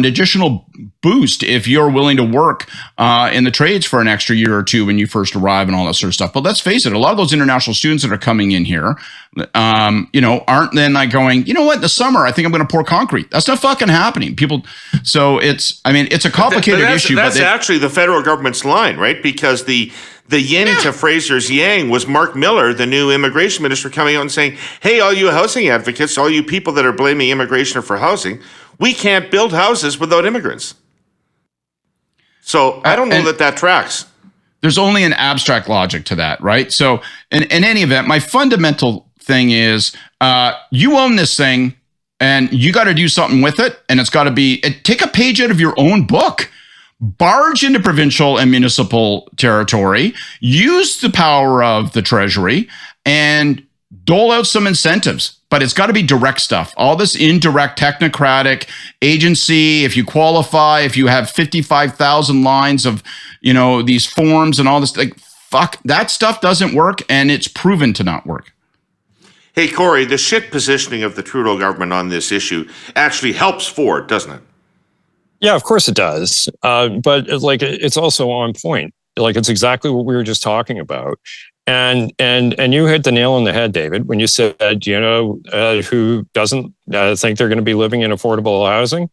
additional boost if you're willing to work in the trades for an extra year or two when you first arrive and all that sort of stuff. But let's face it, a lot of those international students that are coming in here, aren't then like going, you know what, in the summer, I think I'm going to pour concrete. That's not fucking happening. So it's a complicated issue. That's actually the federal government's line, right? Because the yin to Fraser's yang was Mark Miller, the new immigration minister, coming out and saying, hey, all you housing advocates, all you people that are blaming immigration for housing, we can't build houses without immigrants. So I don't know that tracks. There's only an abstract logic to that, right? So in any event, my fundamental thing is you own this thing and you got to do something with it. And it's got to be, take a page out of your own book. Barge into provincial and municipal territory, use the power of the Treasury, and dole out some incentives. But it's got to be direct stuff. All this indirect, technocratic agency, if you qualify, if you have 55,000 lines of, these forms and all this, like, fuck, that stuff doesn't work, and it's proven to not work. Hey, Kory, the shit positioning of the Trudeau government on this issue actually helps Ford, doesn't it? Yeah, of course it does. But it's also on point. Like, it's exactly what we were just talking about. And you hit the nail on the head, David, when you said, who doesn't think they're going to be living in affordable housing?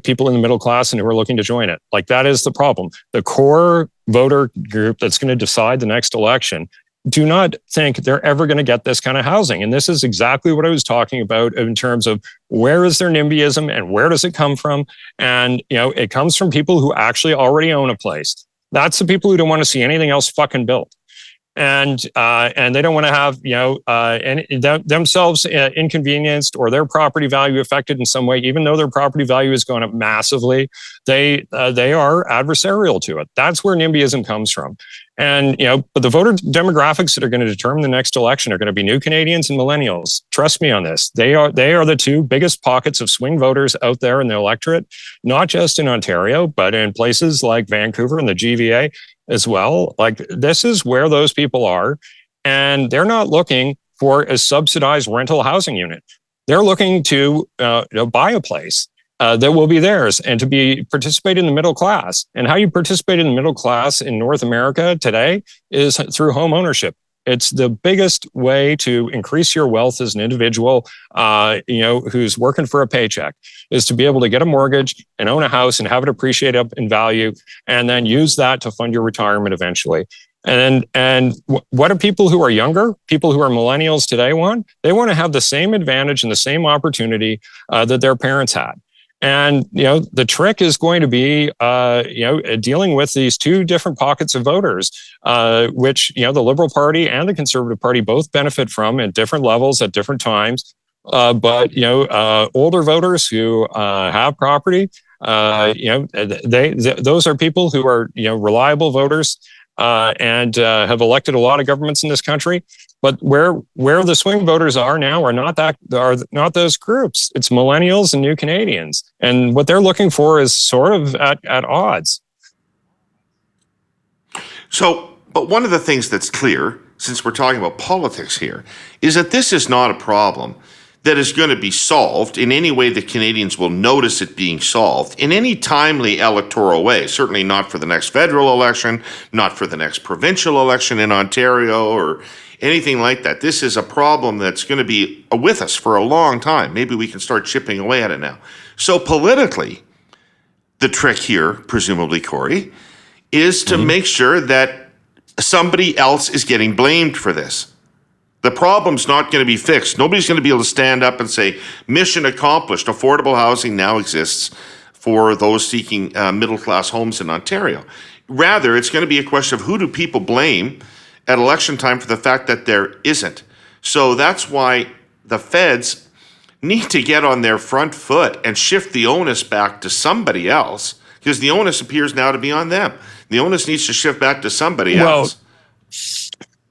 People in the middle class and who are looking to join it. Like, that is the problem. The core voter group that's going to decide the next election do not think they're ever going to get this kind of housing. And this is exactly what I was talking about in terms of where is their NIMBYism and where does it come from? And, it comes from people who actually already own a place. That's the people who don't want to see anything else fucking built. and they don't want to have themselves inconvenienced or their property value affected in some way, even though their property value has gone up massively. They are adversarial to it. That's where NIMBYism comes from. And, but the voter demographics that are going to determine the next election are going to be new Canadians and millennials. Trust me on this. They are the two biggest pockets of swing voters out there in the electorate, not just in Ontario, but in places like Vancouver and the GVA as well. Like, this is where those people are. And they're not looking for a subsidized rental housing unit. They're looking to buy a place that will be theirs and to participate in the middle class. And how you participate in the middle class in North America today is through home ownership. It's the biggest way to increase your wealth as an individual, who's working for a paycheck, is to be able to get a mortgage and own a house and have it appreciate up in value, and then use that to fund your retirement eventually. And what do people who are younger, people who are millennials today want? They want to have the same advantage and the same opportunity that their parents had. And, the trick is going to be, dealing with these two different pockets of voters, which, the Liberal Party and the Conservative Party both benefit from at different levels at different times. But older voters who have property, those are people who are, reliable voters and have elected a lot of governments in this country. But where the swing voters are now are not those groups. It's millennials and new Canadians. And what they're looking for is sort of at odds. So, but one of the things that's clear, since we're talking about politics here, is that this is not a problem that is going to be solved in any way that Canadians will notice it being solved in any timely electoral way. Certainly not for the next federal election, not for the next provincial election in Ontario or anything like that. This is a problem that's going to be with us for a long time. Maybe we can start chipping away at it now. So politically, the trick here, presumably, Kory, is to make sure that somebody else is getting blamed for this. The problem's not going to be fixed. Nobody's going to be able to stand up and say, mission accomplished. Affordable housing now exists for those seeking middle-class homes in Ontario. Rather, it's going to be a question of who do people blame at election time for the fact that there isn't. So that's why the feds need to get on their front foot and shift the onus back to somebody else, because the onus appears now to be on them. The onus needs to shift back to somebody else.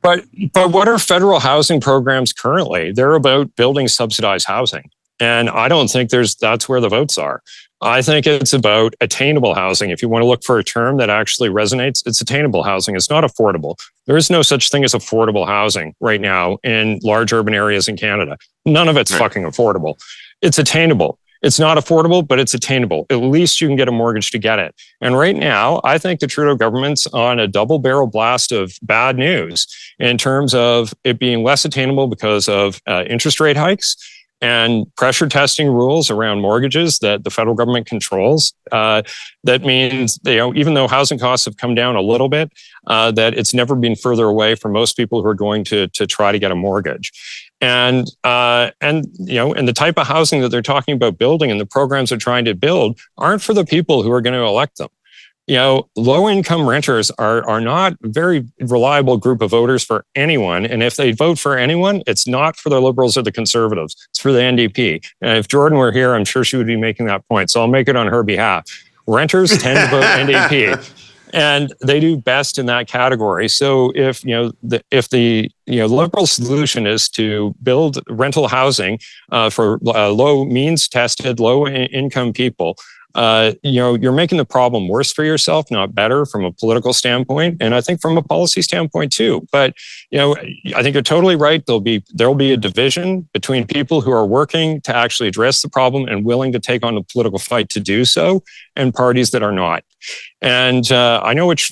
But what are federal housing programs currently? They're about building subsidized housing. And I don't think that's where the votes are. I think it's about attainable housing. If you want to look for a term that actually resonates, it's attainable housing. It's not affordable. There is no such thing as affordable housing right now in large urban areas in Canada. None of it's fucking affordable. It's attainable. It's not affordable, but it's attainable. At least you can get a mortgage to get it. And right now, I think the Trudeau government's on a double barrel blast of bad news in terms of it being less attainable because of interest rate hikes and pressure testing rules around mortgages that the federal government controls. That means, even though housing costs have come down a little bit, that it's never been further away from most people who are going to try to get a mortgage. And the type of housing that they're talking about building and the programs they're trying to build aren't for the people who are going to elect them. Low-income renters are not a very reliable group of voters for anyone. And if they vote for anyone, it's not for the Liberals or the Conservatives. It's for the NDP. And if Jordan were here, I'm sure she would be making that point. So I'll make it on her behalf. Renters tend to vote NDP. And they do best in that category. So if the Liberal solution is to build rental housing for low means tested, low income people, you're making the problem worse for yourself, not better from a political standpoint, and I think from a policy standpoint too. But I think you're totally right. There'll be a division between people who are working to actually address the problem and willing to take on the political fight to do so, and parties that are not. And I know which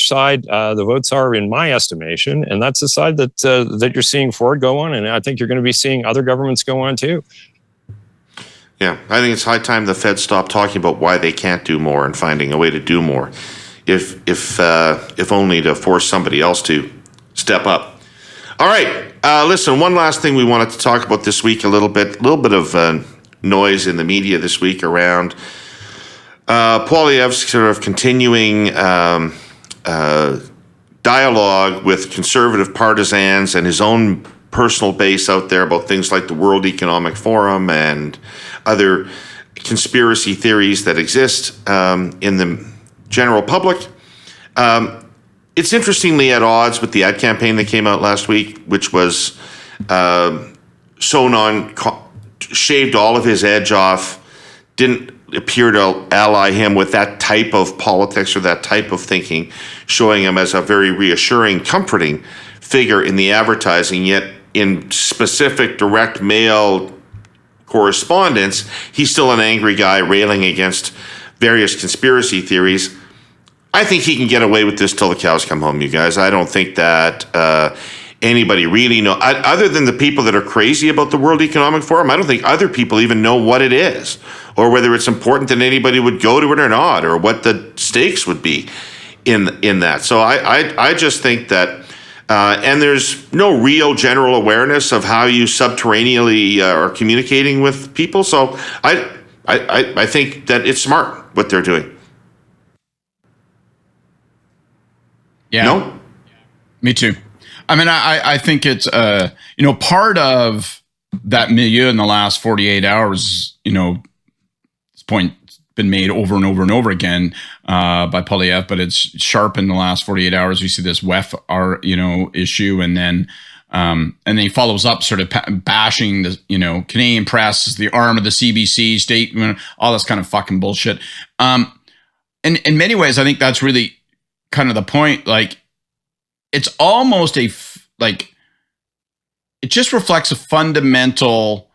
side the votes are in my estimation, and that's the side that you're seeing Ford go on, and I think you're going to be seeing other governments go on too. Yeah, I think it's high time the Fed stop talking about why they can't do more and finding a way to do more, if only to force somebody else to step up. All right, listen. One last thing we wanted to talk about this week, a little bit of noise in the media this week around Poilievre's sort of continuing dialogue with conservative partisans and his own personal base out there about things like the World Economic Forum and other conspiracy theories that exist in the general public. It's interestingly at odds with the ad campaign that came out last week, which was shaved all of his edge off, didn't appear to ally him with that type of politics or that type of thinking, showing him as a very reassuring, comforting figure in the advertising, yet in specific direct mail correspondence, he's still an angry guy railing against various conspiracy theories. I think he can get away with this till the cows come home, you guys. I don't think that anybody really know, other than the people that are crazy about the World Economic Forum. I don't think other people even know what it is, or whether it's important that anybody would go to it or not, or what the stakes would be in that. So I just think that, and there's no real general awareness of how you subterraneously are communicating with people. So I think that it's smart what they're doing. Yeah. No? Me too. I mean, I think it's, part of that milieu in the last 48 hours, this point been made over and over and over again by Polyev, but it's sharpened in the last 48 hours. We see this WEF, issue, and then he follows up sort of bashing the, Canadian press as the arm of the CBC state, all this kind of fucking bullshit. And in many ways, I think that's really kind of the point. Like, it's almost it just reflects a fundamental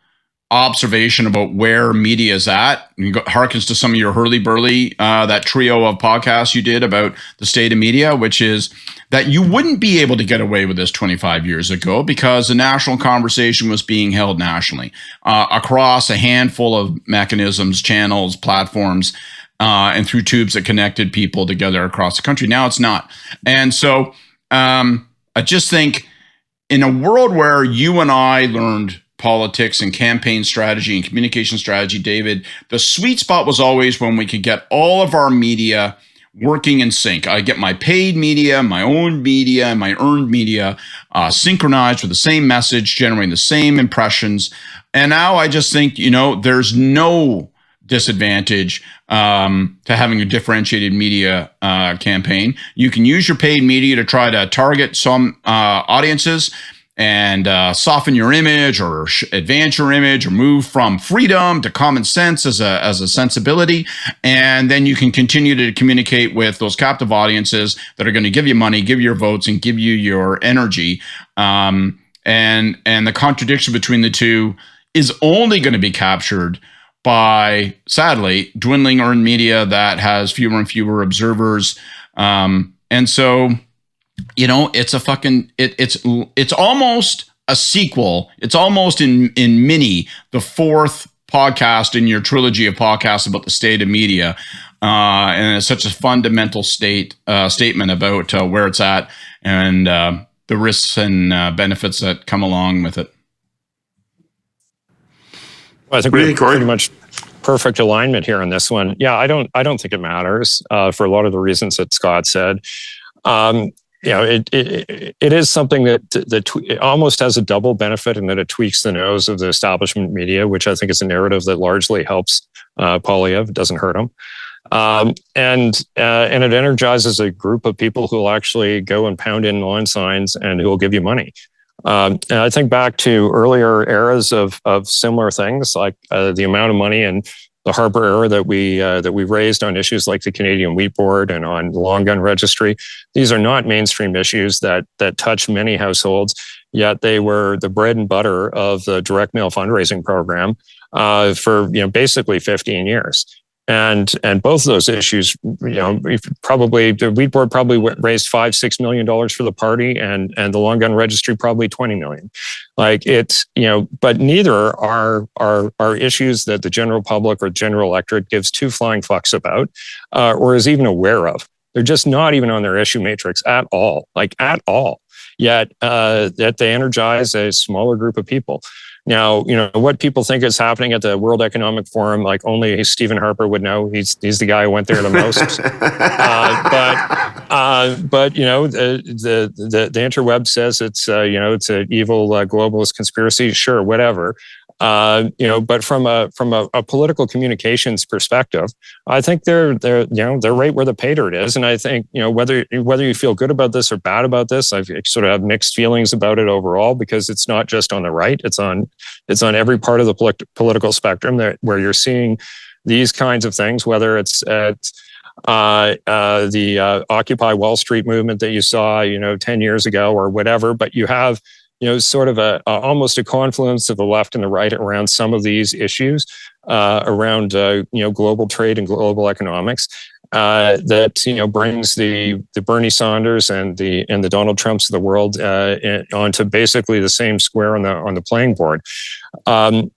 observation about where media is at. And harkens to some of your hurly-burly, that trio of podcasts you did about the state of media, which is that you wouldn't be able to get away with this 25 years ago because the national conversation was being held nationally across a handful of mechanisms, channels, platforms, and through tubes that connected people together across the country. Now it's not. And so I just think in a world where you and I learned politics and campaign strategy and communication strategy, David, the sweet spot was always when we could get all of our media working in sync. I get my paid media, my own media, and my earned media synchronized with the same message, generating the same impressions. And now I just think, there's no disadvantage to having a differentiated media campaign. You can use your paid media to try to target some audiences and soften your image or advance your image or move from freedom to common sense as a sensibility. And then you can continue to communicate with those captive audiences that are going to give you money, give you your votes, and give you your energy. And the contradiction between the two is only going to be captured by, sadly, dwindling earned media that has fewer and fewer observers. And so, it's a fucking, it's almost a sequel. It's almost in mini, the fourth podcast in your trilogy of podcasts about the state of media. And it's such a fundamental statement about where it's at and the risks and benefits that come along with it. Well, I think we have pretty much perfect alignment here on this one. Yeah, I don't think it matters for a lot of the reasons that Scott said. It is something that almost has a double benefit in that it tweaks the nose of the establishment media, which I think is a narrative that largely helps Polyev. It doesn't hurt him. And it energizes a group of people who will actually go and pound in lawn signs and who will give you money. And I think back to earlier eras of similar things, like the amount of money in the Harper era that we raised on issues like the Canadian Wheat Board and on the long gun registry. These are not mainstream issues that touch many households, yet they were the bread and butter of the direct mail fundraising program for basically 15 years. And both of those issues, probably the Wheat Board probably raised $5-6 million for the party, and the long gun registry probably $20 million. Like it's but neither are issues that the general public or general electorate gives two flying fucks about, or is even aware of. They're just not even on their issue matrix at all, like at all. Yet that they energize a smaller group of people. Now, what people think is happening at the World Economic Forum, like only Stephen Harper would know. He's the guy who went there the most. But the interweb says it's it's an evil globalist conspiracy. Sure, whatever. But from a political communications perspective, I think they're right where the pay dirt is. And I think, whether you feel good about this or bad about this, I sort of have mixed feelings about it overall, because it's not just on the right, it's on every part of the political spectrum where you're seeing these kinds of things, whether it's at the Occupy Wall Street movement that you saw, 10 years ago or whatever, but you have sort of almost a confluence of the left and the right around some of these issues, around global trade and global economics, that brings the Bernie Sanders and the Donald Trumps of the world onto basically the same square on the playing board. So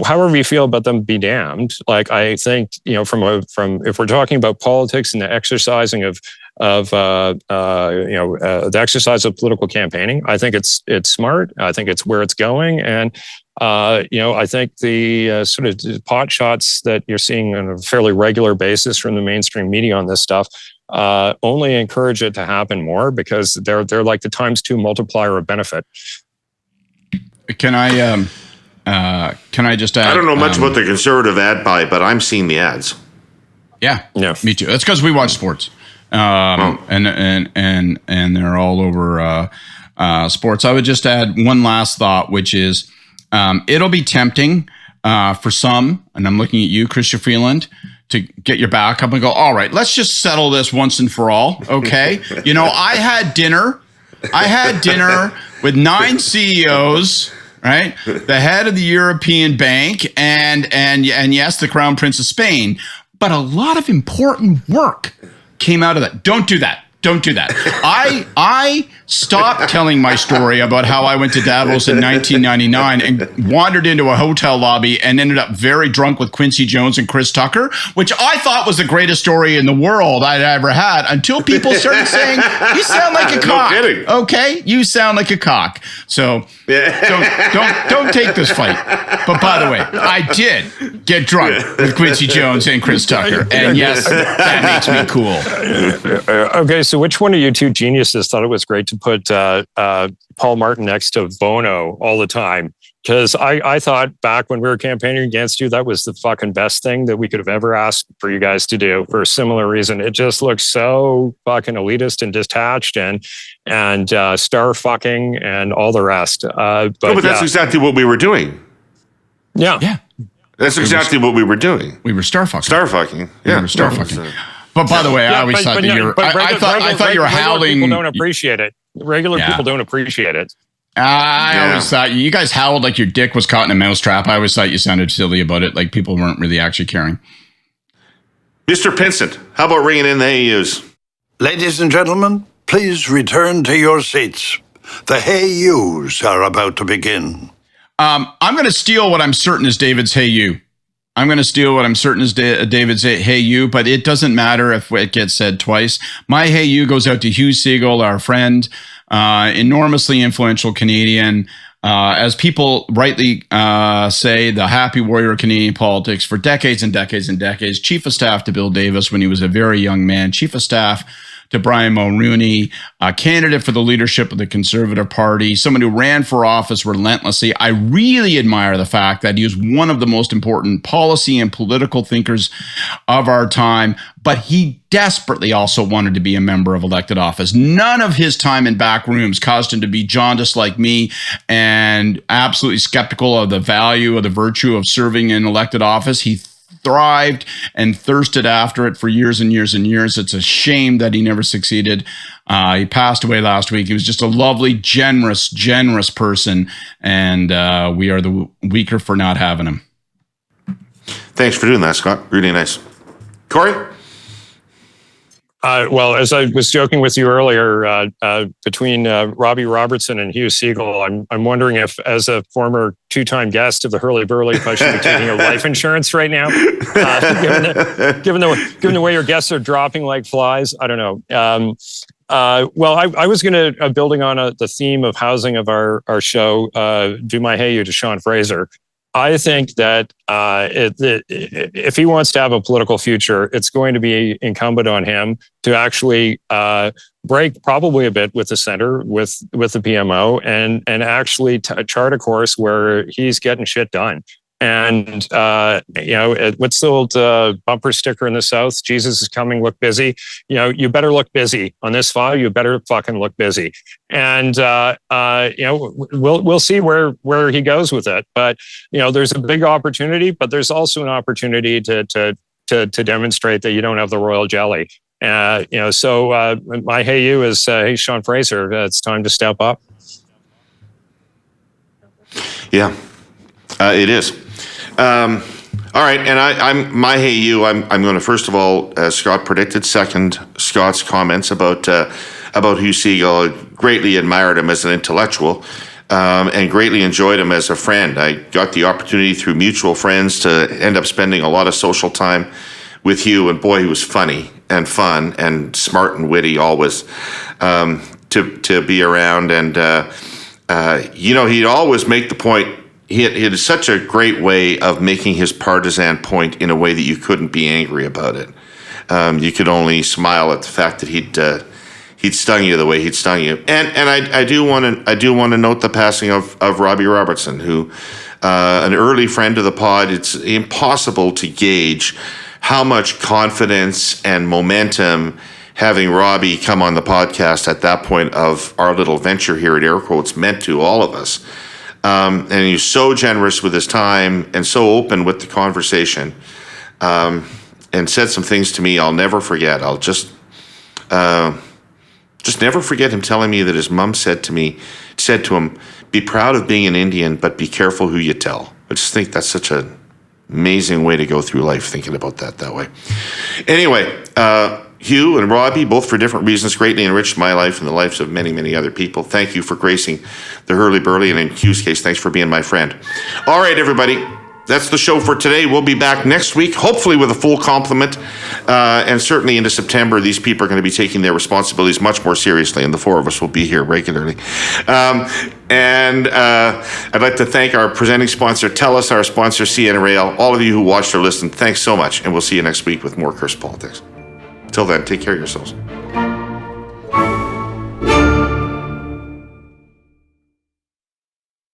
however you feel about them, be damned. Like, I think from if we're talking about politics and the exercising of the exercise of political campaigning, I think it's smart. I think it's where it's going, and I think the sort of pot shots that you're seeing on a fairly regular basis from the mainstream media on this stuff only encourage it to happen more, because they're like the ×2 multiplier of benefit. Can I just add? I don't know much about the conservative ad buy, but I'm seeing the ads. Yeah, me too. That's because we watch sports. And they're all over sports. I would just add one last thought, which is it'll be tempting for some, and I'm looking at you, Chrystia Freeland, to get your back up and go, all right, let's just settle this once and for all, okay? I had dinner with 9 CEOs, right? The head of the European Bank and yes, the Crown Prince of Spain, but a lot of important work came out of that. Don't do that. I stopped telling my story about how I went to Davos in 1999 and wandered into a hotel lobby and ended up very drunk with Quincy Jones and Chris Tucker, which I thought was the greatest story in the world I'd ever had, until people started saying, you sound like a cock. No kidding. Okay? You sound like a cock. So don't take this fight. But by the way, I did get drunk with Quincy Jones and Chris Tucker. And yes, that makes me cool. Okay, so which one of you two geniuses thought it was great to put Paul Martin next to Bono all the time? Because I thought back when we were campaigning against you, that was the fucking best thing that we could have ever asked for you guys to do, for a similar reason. It just looks so fucking elitist and detached and star fucking and all the rest. But that's exactly what we were doing. Yeah. That's exactly what we were doing. We were star fucking. Star fucking. Yeah. We were star fucking. But by the way, I always thought that you were. I thought you were howling. People don't appreciate it. Regular people don't appreciate it. I always thought you guys howled like your dick was caught in a mousetrap. I always thought you sounded silly about it, like people weren't really actually caring. Mr. Pinsent, how about ringing in the AUs? Ladies and gentlemen, please return to your seats. The Hey Yous are about to begin. I'm going to steal what I'm certain is David's Hey You. I'm going to steal what I'm certain is David's Hey You, but it doesn't matter if it gets said twice. My Hey You goes out to Hugh Segal, our friend, enormously influential Canadian. As people rightly say, the happy warrior of Canadian politics for decades and decades and decades. Chief of Staff to Bill Davis when he was a very young man. Chief of Staff to Brian Mulroney, a candidate for the leadership of the Conservative Party, someone who ran for office relentlessly. I really admire the fact that he was one of the most important policy and political thinkers of our time, but he desperately also wanted to be a member of elected office. None of his time in back rooms caused him to be jaundiced like me and absolutely skeptical of the value or the virtue of serving in elected office. He thrived and thirsted after it for years and years and years. It's a shame that he never succeeded. He passed away last week. He was just a lovely, generous person, and we are the weaker for not having him. Thanks for doing that, Scott. Really nice. Kory? Well, as I was joking with you earlier, between Robbie Robertson and Hugh Segal, I'm wondering if, as a former 2-time guest of the Herle Burley, if I should be taking a life insurance right now, given the way your guests are dropping like flies. I don't know. Well, I was going to, building on the theme of housing of our show, do my hey you to Sean Fraser. I think that if he wants to have a political future, it's going to be incumbent on him to actually break probably a bit with the center, with the PMO, and actually chart a course where he's getting shit done. And, what's the old bumper sticker in the South? Jesus is coming, look busy. You better look busy on this file. You better fucking look busy. And, we'll see where he goes with it. But, there's a big opportunity, but there's also an opportunity to demonstrate that you don't have the royal jelly. So my hey you is, hey, Sean Fraser, it's time to step up. Yeah, it is. All right, and I'm my hey you. I'm going to first of all, as Scott predicted, second Scott's comments about Hugh Segal. I greatly admired him as an intellectual, and greatly enjoyed him as a friend. I got the opportunity through mutual friends to end up spending a lot of social time with Hugh, and boy, he was funny and fun and smart and witty always to be around. And he'd always make the point. He had such a great way of making his partisan point in a way that you couldn't be angry about it. You could only smile at the fact that he'd stung you the way he'd stung you. And I do want to note the passing of Robbie Robertson, who an early friend of the pod. It's impossible to gauge how much confidence and momentum having Robbie come on the podcast at that point of our little venture here at Air Quotes meant to all of us. And he was so generous with his time and so open with the conversation, and said some things to me I'll never forget. I'll just never forget him telling me that his mom said to him, be proud of being an Indian, but be careful who you tell. I just think that's such an amazing way to go through life, thinking about that way. Anyway, Hugh and Robbie, both for different reasons, greatly enriched my life and the lives of many, many other people. Thank you for gracing the hurly-burly, and in Hugh's case, thanks for being my friend. All right, everybody, that's the show for today. We'll be back next week, hopefully with a full complement, and certainly into September. These people are going to be taking their responsibilities much more seriously, and the four of us will be here regularly. And I'd like to thank our presenting sponsor, TELUS, our sponsor, CN Rail, all of you who watched or listened. Thanks so much, and we'll see you next week with more Curse Politics. Till then, take care of yourselves.